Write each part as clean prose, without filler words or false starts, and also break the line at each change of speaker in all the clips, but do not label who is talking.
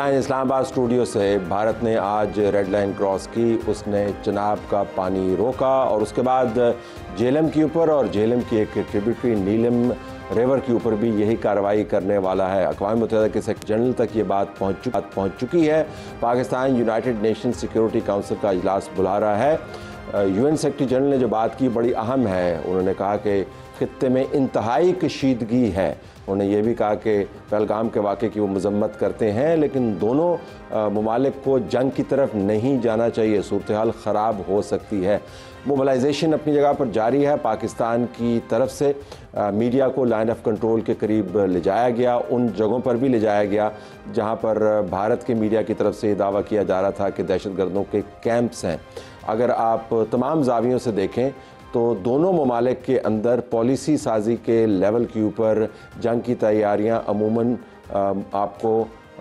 Pakistan Islamabad studio से भारत ने आज रेड लाइन क्रॉस की, उसने चनाब का पानी रोका और उसके बाद झेलम के ऊपर और झेलम की एक ट्रिब्यूटरी नीलम रिवर के ऊपर भी यही कार्रवाई करने वाला है। अक़वाम मुत्तहिदा के सेक्रेटरी जनरल तक ये बात पहुँच चुकी है। Pakistan United nation security council का इजलास बुला रहा है। UN सेक्रेटरी जनरल ने जो बात की बड़ी अहम है। उन्होंने कहा कि खित्ते में इंतहाई कशीदगी है। उन्होंने ये भी कहा कि पहलगाम के वाक़े की वो मजम्मत करते हैं, लेकिन दोनों ममालिक को जंग की तरफ नहीं जाना चाहिए, सूरत हाल ख़राब हो सकती है। मोबिलाइजेशन अपनी जगह पर जारी है। पाकिस्तान की तरफ से मीडिया को लाइन ऑफ कंट्रोल के करीब ले जाया गया, उन जगहों पर भी ले जाया गया जहाँ पर भारत के मीडिया की तरफ से ये दावा किया जा रहा था कि दहशतगर्दों के कैंप्स हैं। अगर आप तमाम जावियों से देखें तो दोनों ममालिक के अंदर पॉलिसी साजी के लेवल के ऊपर जंग की तैयारियां अमूमन आपको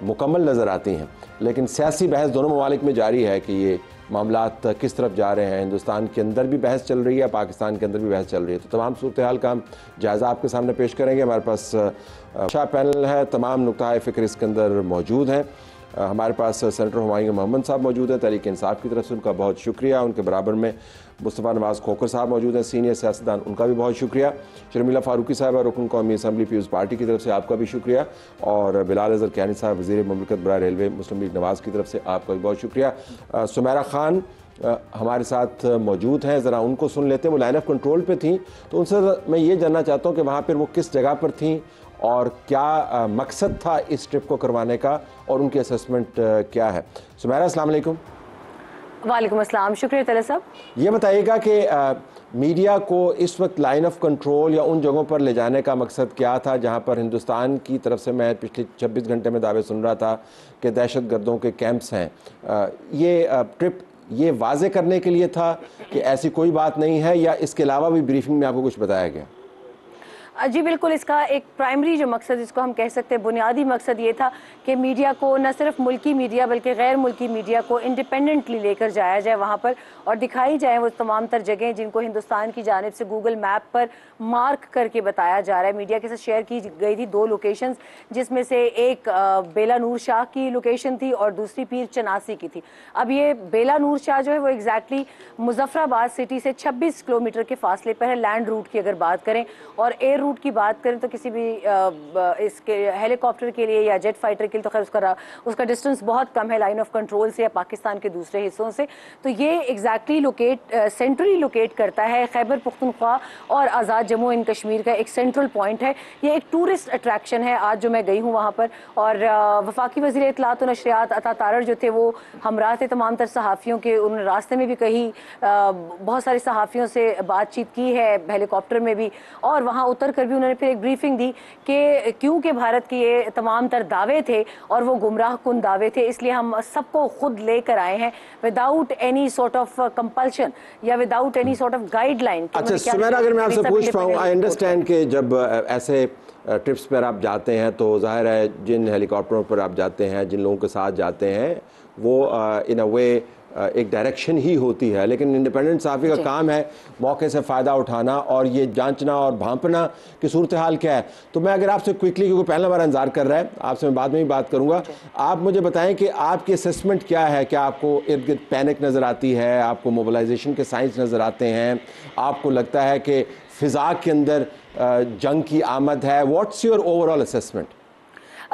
मुकम्मल नज़र आती हैं, लेकिन सियासी बहस दोनों ममालिक में जारी है कि ये मामलात किस तरफ जा रहे हैं। हिंदुस्तान के अंदर भी बहस चल रही है, पाकिस्तान के अंदर भी बहस चल रही है। तो तमाम सूरत हाल का हम जायज़ा आपके सामने पेश करेंगे। हमारे पास अच्छा पैनल है, तमाम नुक्ता फ़िक्र इसके अंदर मौजूद हैं। हमारे पास सेनेटर हुमायूं मोहम्मद साहब मौजूद हैं, तहरीक इंसाफ की तरफ से, उनका बहुत शुक्रिया। उनके बराबर में मुस्तफ़ा नवाज़ खोखर साहब मौजूद हैं, सीनियर सियासतदान, उनका भी बहुत शुक्रिया। शर्मिला फारूकी साहब रुकन कौमी असम्बली पीपल्स पार्टी की तरफ से आपका भी शुक्रिया। और बिलाल अज़हर कियानी साहब वज़ीर मुमलिकत बराए रेलवे मुस्लिम लीग नवाज़ की तरफ से आपका भी बहुत शुक्रिया। सुमेरा खान हमारे साथ मौजूद हैं, ज़रा उनको सुन लेते हैं। वो लाइन ऑफ कंट्रोल पे थी, तो उनसे मैं ये जानना चाहता हूँ कि वहाँ पर वो किस जगह पर थी और क्या मकसद था इस ट्रिप को करवाने का और उनकी असेसमेंट क्या है। सुमेरा, अस्सलाम वालेकुम।
वालेकुम अस्सलाम, शुक्रिया तला साहब।
ये बताइएगा कि मीडिया को इस वक्त लाइन ऑफ कंट्रोल या उन जगहों पर ले जाने का मकसद क्या था जहां पर हिंदुस्तान की तरफ से मैं पिछले 26 घंटे में दावे सुन रहा था कि दहशतगर्दों के कैंप्स हैं। ये ट्रिप ये वाजे करने के लिए था कि ऐसी कोई बात नहीं है, या इसके अलावा भी ब्रीफिंग में आपको कुछ बताया गया?
जी बिल्कुल, इसका एक प्राइमरी जो मकसद, जिसको हम कह सकते हैं बुनियादी मकसद ये था कि मीडिया को, न सिर्फ मुल्की मीडिया बल्कि गैर मुल्की मीडिया को इंडिपेंडेंटली लेकर जाया जाए वहाँ पर और दिखाई जाए वो तमाम तर जगहें जिनको हिंदुस्तान की जानिब से गूगल मैप पर मार्क करके बताया जा रहा है। मीडिया के साथ शेयर की गई थी 2 लोकेशंस, जिसमें से एक बेला नूर शाह की लोकेशन थी और दूसरी पीर चनासी की थी। अब ये बेला नूर शाह जो है वो एग्जैक्टली मुजफ्फराबाद सिटी से 26 किलोमीटर के फासले पर है, लैंड रूट की अगर बात करें। और एयर रूट की बात करें तो किसी भी इसके हेलीकॉप्टर के लिए या जेट फाइटर के लिए तो खैर उसका डिस्टेंस बहुत कम है लाइन ऑफ कंट्रोल से या पाकिस्तान के दूसरे हिस्सों से। तो ये एग्जैक्टली सेंट्रली लोकेट करता है खैबर पख्तूनख्वा और आज़ाद जम्मू एंड कश्मीर का एक सेंट्रल पॉइंट है। ये एक टूरिस्ट अट्रैक्शन है। आज जो मैं गई हूँ वहाँ पर, और वफाकी वज़ीर इत्तलात व नशरियात अता तारड़ जो थे वो हमरा थे तमाम तर सहाफ़ियों के। उन्होंने रास्ते में भी कहीं बहुत सारे सहाफ़ियों से बातचीत की है, हेलीकॉप्टर में भी, और वहाँ उतर कर भी उन्होंने फिर एक ब्रीफिंग दी कि क्योंकि भारत के ये तमाम तर दावे थे और वो गुमराह कुन दावे थे, इसलिए हम सबको खुद लेकर आए हैं without any sort of compulsion या without any sort of guideline.
अच्छा सुमेरा, अगर मैं आपसे पूछ पाऊँ, आई अंडरस्टैंड कि जब ऐसे ट्रिप्स पर आप जाते हैं तो जाहिर है जिन हेलीकॉप्टरों पर आप जाते हैं, जिन लोगों के साथ जाते हैं, वो इन अ वे एक डायरेक्शन ही होती है, लेकिन इंडिपेंडेंट सहाफ़ी का काम है मौके से फ़ायदा उठाना और ये जांचना और भांपना कि सूरत हाल क्या है। तो मैं अगर आपसे क्विकली, क्योंकि पहला हमारा इंतजार कर रहा है, आपसे मैं बाद में भी बात करूंगा, आप मुझे बताएं कि आपकी असेसमेंट क्या है। क्या आपको इर्द गिर्द पैनिक नज़र आती है? आपको मोबिलाइजेशन के साइंस नज़र आते हैं? आपको लगता है कि फ़िज़ा के अंदर जंग की आमद है? What's your overall assessment?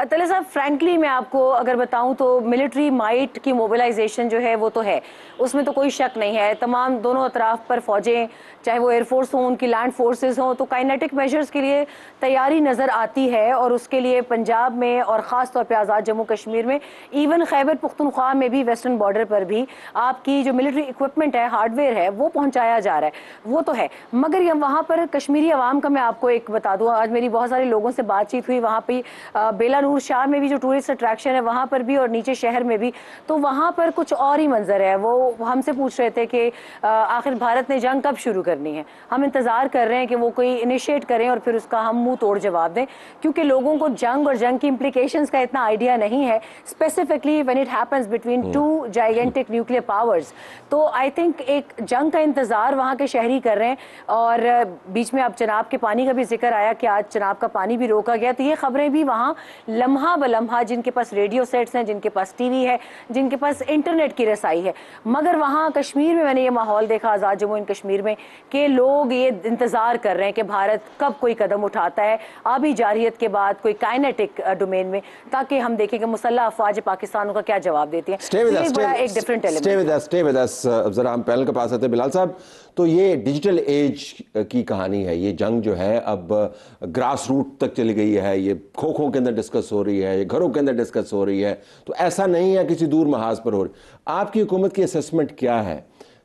तले साहब, फ्रैंकली मैं आपको अगर बताऊं तो मिलिट्री माइट की मोबिलाइजेशन जो है वो तो है, उसमें तो कोई शक नहीं है। तमाम दोनों अतराफ पर फौजें, चाहे वो एयरफोर्स हो, उनकी लैंड फोर्सेस हों, तो काइनेटिक मेजर्स के लिए तैयारी नज़र आती है। और उसके लिए पंजाब में और ख़ास तौर पर आज़ाद जम्मू कश्मीर में, इवन खैबर पख्तूनख्वा में भी, वेस्टर्न बॉर्डर पर भी आपकी जो मिलिट्री इक्विपमेंट है, हार्डवेयर है, वो पहुँचाया जा रहा है, वो तो है। मगर ये वहाँ पर कश्मीरी अवाम का मैं आपको एक बता दूँ, आज मेरी बहुत सारे लोगों से बातचीत हुई वहाँ पर बेला नूर शाह में भी जो टूरिस्ट अट्रैक्शन है वहाँ पर भी और नीचे शहर में भी, तो वहाँ पर कुछ और ही मंजर है। वो हमसे पूछ रहे थे कि आखिर भारत ने जंग कब शुरू करनी है। हम इंतज़ार कर रहे हैं कि वो कोई इनिशिएट करें और फिर उसका हम मुंह तोड़ जवाब दें, क्योंकि लोगों को जंग और जंग की इम्प्लीकेशंस का इतना आइडिया नहीं है, specifically when it happens between 2 gigantic nuclear powers. तो आई थिंक एक जंग का इंतज़ार वहाँ के शहरी कर रहे हैं। और बीच में अब चनाब के पानी का भी जिक्र आया कि आज चनाब का पानी भी रोका गया, तो ये खबरें भी वहाँ लम्हा ब लम्हा, जिनके पास रेडियो सेट्स हैं, जिनके पास टीवी है, जिनके पास इंटरनेट की रसाई है। मगर वहाँ कश्मीर में मैंने ये माहौल देखा, आज़ाद जम्मू एंड कश्मीर में, कि लोग ये इंतज़ार कर रहे हैं कि भारत कब कोई कदम उठाता है आबी जारहियत के बाद कोई काइनेटिक डोमेन में, ताकि हम देखें कि मुसल्लह अफवाज पाकिस्तान का क्या जवाब देती हैं। एक डिफरेंट एलिमेंट।
जरा हम पैनल के पास आते हैं बिलाल साहब। तो ये डिजिटल एज की कहानी है, ये जंग जो है अब ग्रास रूट तक चली गई है, ये खो खो के अंदर डिस्कस हो रही है, ये घरों के अंदर डिस्कस हो रही है, तो ऐसा नहीं है किसी दूर महाज पर हो रही। आपकी हुकूमत की असेसमेंट क्या है?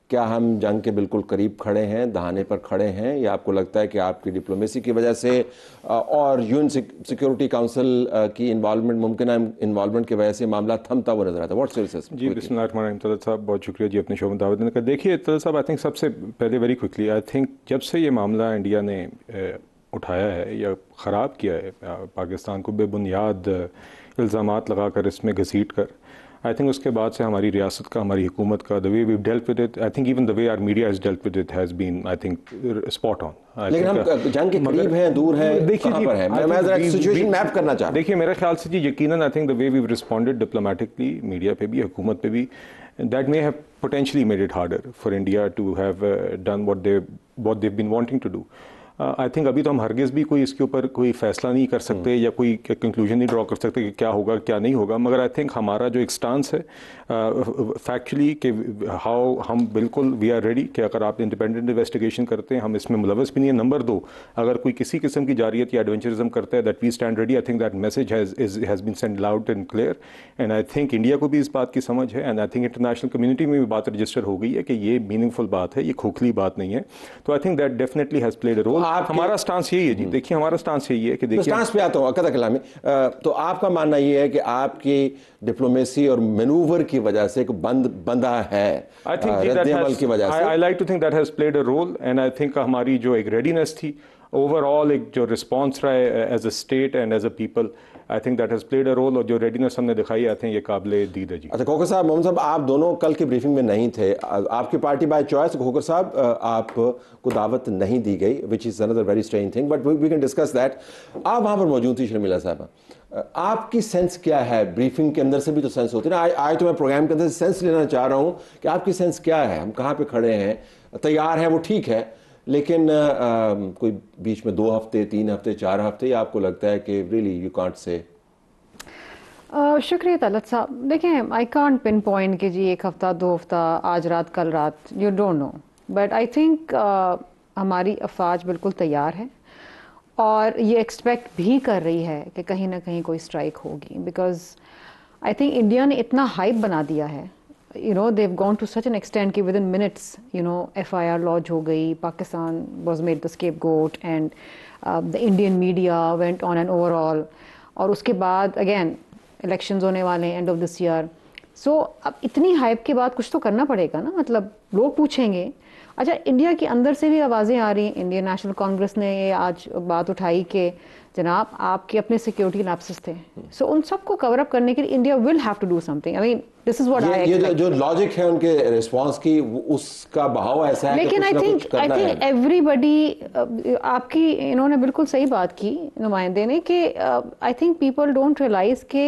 क्या हम जंग के बिल्कुल करीब खड़े हैं, दहाने पर खड़े हैं, या आपको लगता है कि आपकी डिप्लोमेसी की वजह से और यूएन सिक्योरिटी काउंसिल की इन्वॉल्वमेंट, मुमकिन इन्वॉल्वमेंट की वजह से मामला थमता हुआ नजर आता है? What's your assessment?
जी, बिस्मिल्लाहिर्रहमानिर्रहीम। तलत साहब बहुत शुक्रिया जी अपने शो में दावत देने का। देखिए तलत साहब, आई थिंक सबसे पहले वेरी क्विकली, आई थिंक जब से ये मामला इंडिया ने उठाया है या ख़राब किया है पाकिस्तान को बेबुनियाद इल्ज़ामात लगा कर, इसमें घसीट कर, आई थिंक उसके बाद से हमारी रियासत का, हमारी हुकूमत का, the way we dealt with it, I think even the way our media has dealt with it has been, I think spot on.
लेकिन हम जंग के करीब हैं, दूर हैं,
देखिए
कहां पर हैं? मैं जरा सिचुएशन मैप करना चाह रहा हूं।
देखिए मेरे ख्याल से जी यकीनन I think the way we responded diplomatically, media पे भी, हुकूमत पे भी, that may have potentially made it harder for India to have done what they've been wanting to do. I think अभी तो हम हरगिज़ भी कोई इसके ऊपर कोई फ़ैसला नहीं कर सकते या कोई कंक्लूजन नहीं ड्रॉ कर सकते कि क्या होगा क्या नहीं होगा, मगर आई थिंक हमारा जो एक स्टांस है फैक्चुअली कि हाउ हम बिल्कुल वी आर रेडी कि अगर आप इंडिपेंडेंट इन्वेस्टिगेशन करते हैं, हम इसमें मुलवस भी नहीं है। नंबर 2, अगर कोई किसी किस्म की जारियत या एडवेंचरिज्म करता है, that we stand ready. I think that message has been send loud and clear, and I think India को भी इस बात की समझ है, and I think international community में भी बात रजिस्टर हो गई है कि ये मीनिंगफुल बात है, ये खोखली बात नहीं है। तो I think that definitely has played a role. हमारा स्टांस यही है जी, देखिए हमारा स्टांस यही है कि देखिए,
स्टांस पे आता हूं अकदा कलामी। तो आपका मानना ये है कि आपकी डिप्लोमेसी और मैनूवर की वजह से एक बंदा है,
आई थिंक
की वजह से,
I like to think that has played a role, and I think हमारी जो एक रेडीनेस थी ओवरऑल, एक जो रिस्पॉन्स रहा है as a state and as a people, I think that has played a role, और जो रेडीनेस हमने दिखाई, आई थिंक ये काबिल दीद है जी।
अच्छा खोखर साहब, मोहम्मद साहब, आप दोनों कल की ब्रीफिंग में नहीं थे, आपकी पार्टी बाय चॉइस, खोखर साहब आपको दावत नहीं दी गई, which is another very strange thing, but we can discuss that. आप वहाँ पर मौजूद थी शर्मिला साहब, आपकी सेंस क्या है? ब्रीफिंग के अंदर से भी तो सेंस होती है ना, आज तो मैं प्रोग्राम के अंदर से सेंस लेना चाह रहा हूँ कि आपकी सेंस क्या है, हम कहाँ पे खड़े हैं। तैयार है वो ठीक है, लेकिन कोई बीच में 2 हफ्ते, 3 हफ्ते, 4 हफ्ते, या आपको लगता है कि रियली यू कांट से?
शुक्रिया तलत साहब। देखें, आई कांट पिन पॉइंट कि जी 1 हफ्ता, 2 हफ्ता, आज रात कल रात, you don't know, but I think हमारी अफवाज बिल्कुल तैयार है और ये एक्सपेक्ट भी कर रही है कि कहीं ना कहीं कोई स्ट्राइक होगी, बिकॉज आई थिंक इंडिया ने इतना हाइप बना दिया है, you know, they've gone to such an extent कि within minutes, you know, FIR lodge हो गई, Pakistan was made the scapegoat, and the Indian media went on and overall, और उसके बाद again elections होने वाले हैं end of this year, so अब इतनी hype के बाद कुछ तो करना पड़ेगा ना, मतलब लोग पूछेंगे। अच्छा, इंडिया के अंदर से भी आवाज़ें आ रही हैं, इंडियन नेशनल कांग्रेस ने ये आज बात उठाई कि जनाब आपके अपने सिक्योरिटी लैप्सेस थे, सो उन सबको कवर अप करने के लिए India will have to do something. I mean this is what I
expect. ये जो लॉजिक है उनके रिस्पांस की, उसका बहाव ऐसा है,
लेकिन आई थिंक एवरीबडी, आपकी इन्होंने बिल्कुल सही बात की नुमाइंदे ने कि I think people don't realize के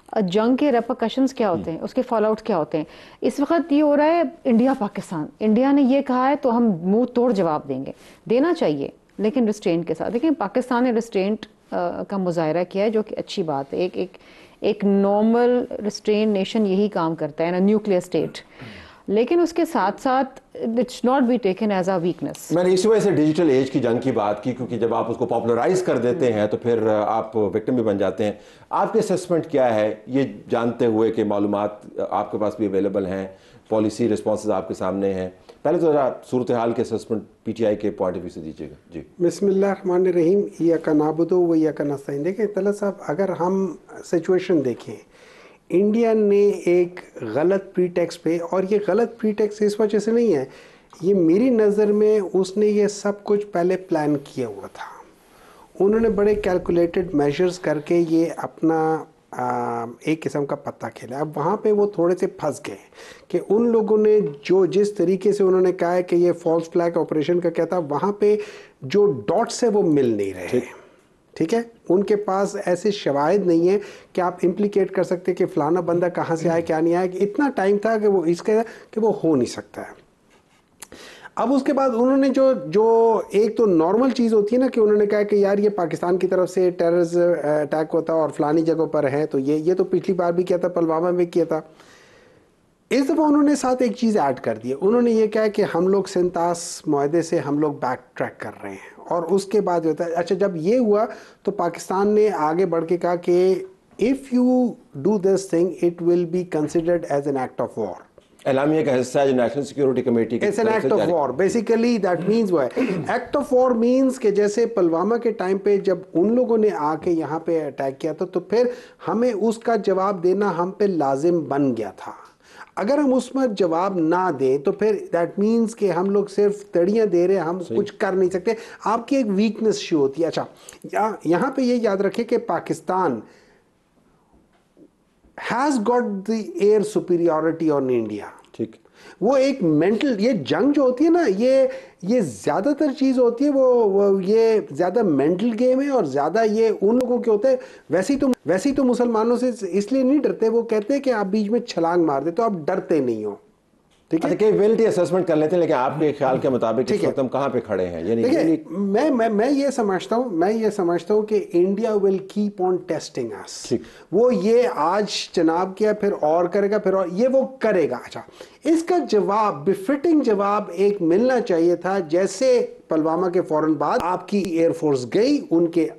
जंग के रेपरकशंस क्या होते हैं, उसके फॉल आउट क्या होते हैं। इस वक्त ये हो रहा है इंडिया पाकिस्तान, इंडिया ने ये कहा है तो हम मुंह तोड़ जवाब देंगे, देना चाहिए लेकिन रिस्ट्रेंट के साथ। देखिए पाकिस्तान ने रिस्ट्रेंट का मुजाहरा किया है, जो कि अच्छी बात है। एक नॉर्मल रिस्ट्रेंट नेशन यही काम करता है ना, न्यूक्लियर स्टेट, लेकिन उसके साथ साथ it's not be taken as a weakness.
मैंने इसी वजह से डिजिटल एज की जंग की बात की, क्योंकि जब आप उसको पॉपुलराइज कर देते हैं तो फिर आप विक्टिम भी बन जाते हैं। आपके असेसमेंट क्या है, ये जानते हुए कि मालूमात आपके पास भी अवेलेबल हैं, पॉलिसी रिस्पॉन्सेज आपके सामने हैं? पहले तो जरा सूरत हाल के असेसमेंट पीटीआई के पॉइंट ऑफ व्यू से दीजिएगा जी।
बिस्मिल्लाहिर्रहमानिर्रहीम, इय्याका नाबुदु व इय्याका नस्तईन। देखिए तलत साहब, अगर हम सिचुएशन देखें, इंडिया ने एक गलत प्रीटेक्स पे, और ये गलत प्रीटेक्स इस वजह से नहीं है, ये मेरी नज़र में उसने ये सब कुछ पहले प्लान किया हुआ था। उन्होंने बड़े कैलकुलेटेड मेजर्स करके ये अपना एक किस्म का पत्ता खेला। अब वहाँ पे वो थोड़े से फंस गए कि उन लोगों ने जो जिस तरीके से उन्होंने कहा है कि ये फॉल्स फ्लैग ऑपरेशन का क्या था, वहाँ पे जो डॉट्स है वो मिल नहीं रहे। ठीक है, उनके पास ऐसे शवाहिद नहीं है कि आप इम्प्लीकेट कर सकते कि फ़लाना बंदा कहाँ से आया क्या नहीं आया, कि इतना टाइम था कि वो इसके कि वो हो नहीं सकता है। अब उसके बाद उन्होंने जो एक तो नॉर्मल चीज़ होती है ना कि उन्होंने कहा कि यार ये पाकिस्तान की तरफ से टेररिज्म अटैक होता और फलानी जगह पर है, तो ये तो पिछली बार भी किया था, पुलवामा में किया था। इस दफ़ा उन्होंने साथ एक चीज़ ऐड कर दी है, उन्होंने ये कहा कि हम लोग सिंतास मुआहदे से हम लोग बैक ट्रैक कर रहे हैं, और उसके बाद होता है अच्छा जब ये हुआ तो पाकिस्तान ने आगे बढ़ के कहा कि if you do this thing it will be considered as an act of war.
एलामिया का हिस्सा है जो नेशनल सिक्योरिटी कमेटी की
it's an act of war, basically that means वो है एक्ट ऑफ वॉर मीन्स कि जैसे पुलवामा के टाइम पे जब उन लोगों ने आके यहाँ पे अटैक किया था तो फिर हमें उसका जवाब देना हम पे लाजिम बन गया था। अगर हम उसमें जवाब ना दें तो फिर दैट मीन्स कि हम लोग सिर्फ तड़ियाँ दे रहे हैं, हम कुछ कर नहीं सकते, आपकी एक वीकनेस शो होती है। अच्छा यहाँ पे ये याद रखें कि Pakistan has got the air superiority on India.
ठीक,
वो एक मेंटल, ये जंग जो होती है ना, ये ज़्यादातर चीज़ होती है वो ये ज़्यादा मेंटल गेम है, और ज़्यादा ये उन लोगों के होते हैं। वैसे ही तो मुसलमानों से इसलिए नहीं डरते, वो कहते हैं कि आप बीच में छलांग मार दे तो आप डरते नहीं हो। ठीक है,
कैपेबिलिटी असेसमेंट कर लेते हैं, लेकिन आपके ख्याल के मुताबिक इस वक्त हम कहाँ पे खड़े हैं? यानी
देखिए मैं ये समझता हूँ कि India will keep on testing us. वो ये आज जनाब किया, फिर और करेगा, फिर और ये वो करेगा। अच्छा, इसका जवाब, बिफिटिंग जवाब एक मिलना चाहिए था। जैसे पुलवामा के फौरन बाद आपकी एयरफोर्स गई, उनके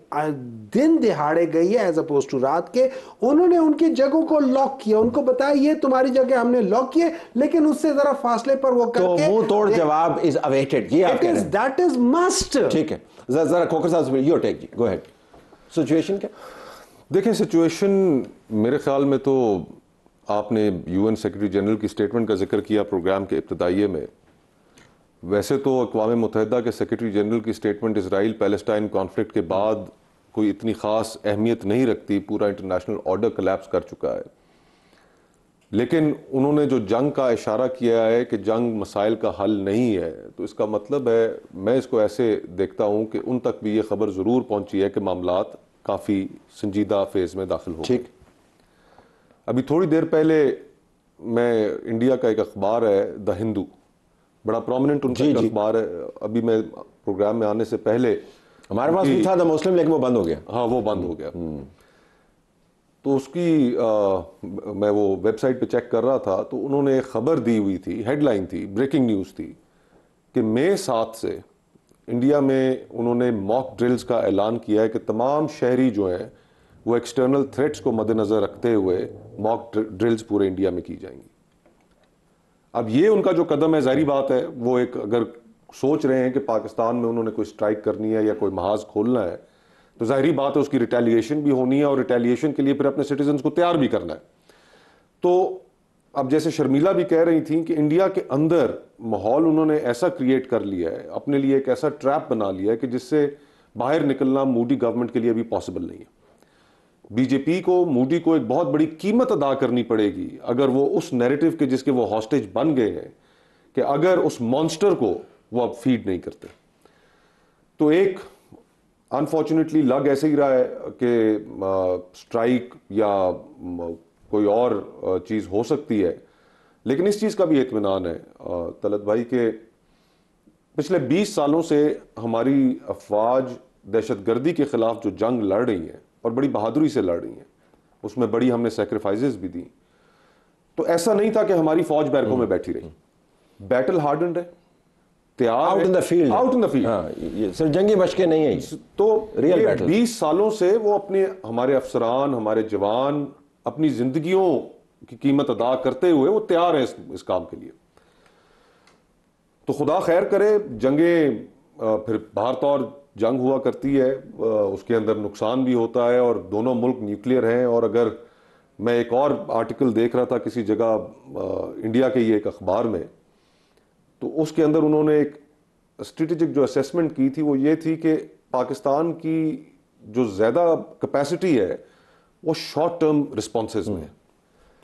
दिन दिहाड़े गई है एज अपोज टू रात के, उन्होंने उनकी जगहों को लॉक किया, उनको बताया ये तुम्हारी जगह हमने लॉक किए, लेकिन उससे जरा फासले पर वो करके
मुंह तोड़ जवाब इज अवेटेड। ये आप कह रहे हैं,
दैट इज मस्ट।
ठीक है, जरा खोखर साहब योर टेक जी, गो अहेड। सिचुएशन क्या?
देखिए, सिचुएशन मेरे ख्याल में तो आपने यूएन सेक्रेटरी जनरल की स्टेटमेंट का जिक्र किया प्रोग्राम के इब्तदाइये में। वैसे तो अक़वाम मुत्तहिदा के सेक्रेटरी जनरल की स्टेटमेंट इसराइल पैलेस्टाइन कॉन्फ्लिक्ट के बाद कोई इतनी ख़ास अहमियत नहीं रखती, पूरा इंटरनेशनल ऑर्डर कोलैप्स कर चुका है। लेकिन उन्होंने जो जंग का इशारा किया है कि जंग मसाइल का हल नहीं है, तो इसका मतलब है, मैं इसको ऐसे देखता हूँ कि उन तक भी ये खबर ज़रूर पहुँची है कि मामलात काफ़ी संजीदा फेज़ में दाखिल हो।
ठीक,
अभी थोड़ी देर पहले मैं, इंडिया का एक अखबार है द हिंदू, बड़ा प्रोमिनेंट उनका एक अखबार है, अभी मैं प्रोग्राम में आने से पहले
हमारे पास भी था द मुस्लिम, लेकिन वो बंद हो गया।
हाँ, वो बंद हो गया। तो उसकी मैं वो वेबसाइट पे चेक कर रहा था, तो उन्होंने एक खबर दी हुई थी, हेडलाइन थी, ब्रेकिंग न्यूज़ थी कि मई 7 से इंडिया में उन्होंने मॉक ड्रिल्स का ऐलान किया है कि तमाम शहरी जो हैं वो एक्सटर्नल थ्रेट्स को मद्देनज़र रखते हुए मॉक ड्रिल्स पूरे इंडिया में की जाएंगी। अब ये उनका जो कदम है, जाहिर बात है, वो एक, अगर सोच रहे हैं कि पाकिस्तान में उन्होंने कोई स्ट्राइक करनी है या कोई महाज खोलना है, तो जाहिर बात है उसकी रिटेलिएशन भी होनी है, और रिटेलिएशन के लिए फिर अपने सिटीजन्स को तैयार भी करना है। तो अब जैसे शर्मिला भी कह रही थी कि इंडिया के अंदर माहौल उन्होंने ऐसा क्रिएट कर लिया है, अपने लिए एक ऐसा ट्रैप बना लिया है कि जिससे बाहर निकलना मोदी गवर्नमेंट के लिए भी पॉसिबल नहीं है। बीजेपी को, मोदी को एक बहुत बड़ी कीमत अदा करनी पड़ेगी अगर वो उस नैरेटिव के जिसके वो हॉस्टेज बन गए हैं, कि अगर उस मॉन्स्टर को वो अब फीड नहीं करते। तो एक अनफॉर्चुनेटली लग ऐसे ही रहा है कि स्ट्राइक या कोई और चीज़ हो सकती है, लेकिन इस चीज़ का भी इत्मीनान है तलत भाई के पिछले 20 सालों से हमारी अफवाज दहशतगर्दी के खिलाफ जो जंग लड़ रही है और बड़ी बहादुरी से लड़ रही हैं, उसमें बड़ी हमने सेक्रीफाइसेस भी दी। तो ऐसा नहीं था कि हमारी फौज बैरकों में बैठी रही, बैटल हार्डन्ड है, तैयार,
out in the field,
out in the field.
हाँ, ये सिर्फ जंगी मशकें नहीं है,
तो
रियल बैटल।
20 सालों से वो अपने, हमारे अफसरान, हमारे जवान अपनी जिंदगियों की कीमत अदा करते हुए वो तैयार है इस काम के लिए। तो खुदा खैर करे, जंगें फिर बाहर तौर जंग हुआ करती है, उसके अंदर नुकसान भी होता है, और दोनों मुल्क न्यूक्लियर हैं। और अगर मैं एक और आर्टिकल देख रहा था किसी जगह इंडिया के ही एक अखबार में, तो उसके अंदर उन्होंने एक स्ट्रेटेजिक जो असेसमेंट की थी वो ये थी कि पाकिस्तान की जो ज़्यादा कैपेसिटी है वो शॉर्ट टर्म रिस्पॉन्सेज में है।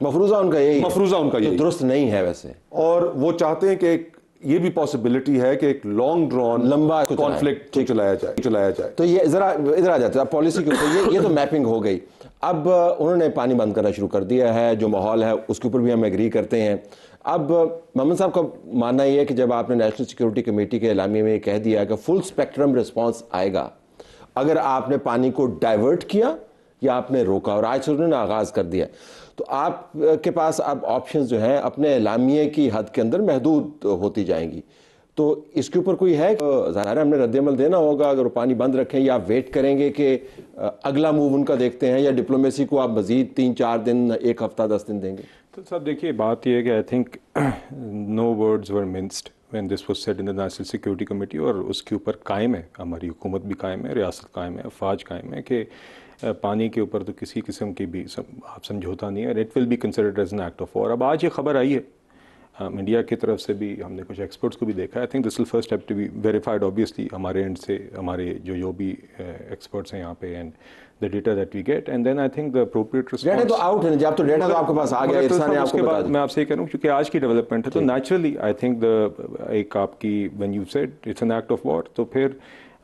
मफरूजा उनका यही
दुरुस्त
नहीं है वैसे,
और वो चाहते हैं कि ये भी पॉसिबिलिटी है कि एक लॉन्ग ड्रॉन
लंबा
कॉन्फ्लिक्ट चलाया जाए।
तो ये जरा इधर आ जाते हैं पॉलिसी के ऊपर। ये तो मैपिंग हो गई। अब उन्होंने पानी बंद करना शुरू कर दिया है, जो माहौल है उसके ऊपर भी हम एग्री करते हैं। अब मोहम्मद साहब का मानना ये है कि जब आपने नेशनल सिक्योरिटी कमेटी के एलामिया में कह दिया है कि फुल स्पेक्ट्रम रिस्पॉन्स आएगा अगर आपने पानी को डाइवर्ट किया या आपने रोका, और आज से उन्होंने आगाज़ कर दिया, तो आपके पास अब ऑप्शंस जो हैं अपने एलामिये की हद के अंदर महदूद होती जाएंगी। तो इसके ऊपर कोई है, ज़ाहिर है हमने रद्दमल देना होगा, अगर वो पानी बंद रखें या आप वेट करेंगे कि अगला मूव उनका देखते हैं, या डिप्लोमेसी को आप मज़ीद 3-4 दिन, एक हफ्ता 10 दिन देंगे?
तो साहब देखिए, बात यह है कि I think no words were minced when this was said in the national security committee, और उसके ऊपर कायम है, हमारी हुकूमत भी कायम है, रियासत कायम है, अफवाज कायम है कि पानी के ऊपर तो किसी किस्म की भी आप समझौता नहीं है, और it will be considered as an act of war. अब आज ये खबर आई है इंडिया की तरफ से भी, हमने कुछ एक्सपर्ट्स को भी देखा। I think this will first have to be verified obviously हमारे एंड से, हमारे जो भी एक्सपर्ट्स हैं यहाँ पे, and the data that we get, and then I think the appropriate response.
Data तो आउट है, जब तो डेटा तो आपके पास आ गया, इरफान ने आपको बता दिया।
मैं आपसे ये कह रहा हूँ क्योंकि आज की डेवलपमेंट है, तो नेचुरली आई थिंक एक आपकी when you said it's an act of war, तो फिर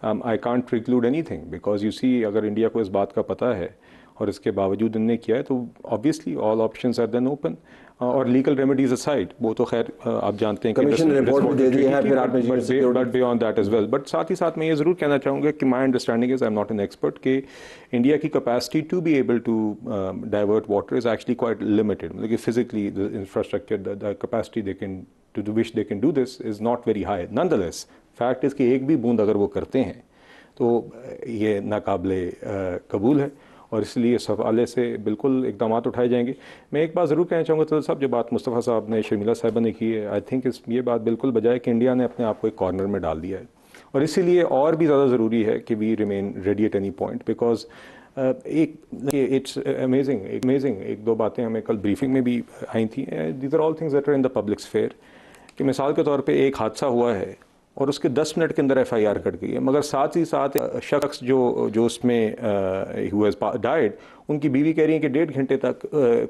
I can't preclude anything, because you see अगर इंडिया को इस बात का पता है और इसके बावजूद इन्होंने किया है, तो obviously all options are then open. और लीगल रेमेडीज असाइड, वो तो खैर आप जानते हैं
कमीशन ने रिपोर्ट भी दे दी है, फिर आपने
but beyond that as well. But साथ ही साथ मैं ये ज़रूर कहना चाहूँगा कि my understanding is, I am not an expert, कि इंडिया की capacity to be able to divert water is actually quite limited, मतलब कि physically the infrastructure, the capacity they can to which they can do this is not very high. Nonetheless fact is कि एक भी बूंद अगर वो करते हैं तो ये नाकाबिले कबूल है, और इसलिए इस हवाले से बिल्कुल इकदाम उठाए जाएंगे। मैं एक बात ज़रूर कहना चाहूँगा तो साहब, जो बात मुस्तफ़ा साहब ने, शर्मिला साहिबा ने की है, आई थिंक ये बात बिल्कुल बजाय कि इंडिया ने अपने आप को एक कॉर्नर में डाल दिया है, और इसीलिए और भी ज़्यादा ज़रूरी है कि we remain ready at any point, because it's amazing एक दो बातें हमें कल ब्रीफिंग में भी आई थी, these are all things that are in the public sphere, कि मिसाल के तौर पर एक हादसा हुआ है और उसके 10 मिनट के अंदर FIR कट गई है, मगर साथ ही साथ शख्स जो उसमें डाइड, उनकी बीवी कह रही है कि 1.5 घंटे तक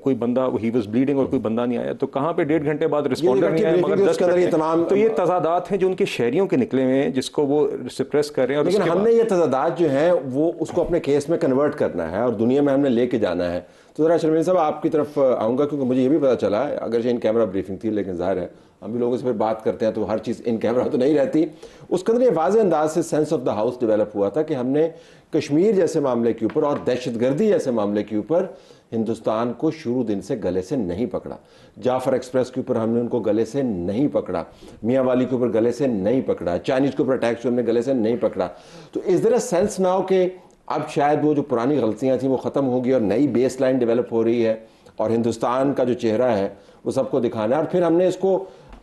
कोई बंदा, ही वाज ब्लीडिंग और कोई बंदा नहीं आया। तो कहाँ पे 1.5 घंटे बाद रिस्पॉन्डर नहीं आया, मगर 10 मिनट, तो ये तजादात हैं जो उनके शहरियों के निकले हुए हैं, जिसको वो सप्रेस कर रहे हैं।
लेकिन हमने ये तजादात जो हैं वो उसको अपने केस में कन्वर्ट करना है और दुनिया में हमने लेके जाना है। तो ज़रा शर्मिला साहब आपकी तरफ आऊँगा, क्योंकि मुझे ये भी पता चला है, अगर इन कैमरा ब्रीफिंग थी, लेकिन ज़ाहिर है हम भी लोगों से फिर बात करते हैं तो हर चीज़ इन कैमरा तो नहीं रहती, उसके अंदर ये वाज़े अंदाज से sense of the house develop हुआ था कि हमने कश्मीर जैसे मामले के ऊपर और दहशतगर्दी जैसे मामले के ऊपर हिंदुस्तान को शुरू दिन से गले से नहीं पकड़ा। जाफर एक्सप्रेस के ऊपर हमने उनको गले से नहीं पकड़ा, मियाँ वाली के ऊपर गले से नहीं पकड़ा, चाइनीज़ के ऊपर अटैक्स हमने गले से नहीं पकड़ा। तो इस तरह सेंस ना हो कि अब शायद वो जो पुरानी गलतियाँ थी वो ख़त्म होगी और नई बेस लाइन डेवलप हो रही है और हिंदुस्तान का जो चेहरा है वो सबको दिखाना है, और फिर हमने इसको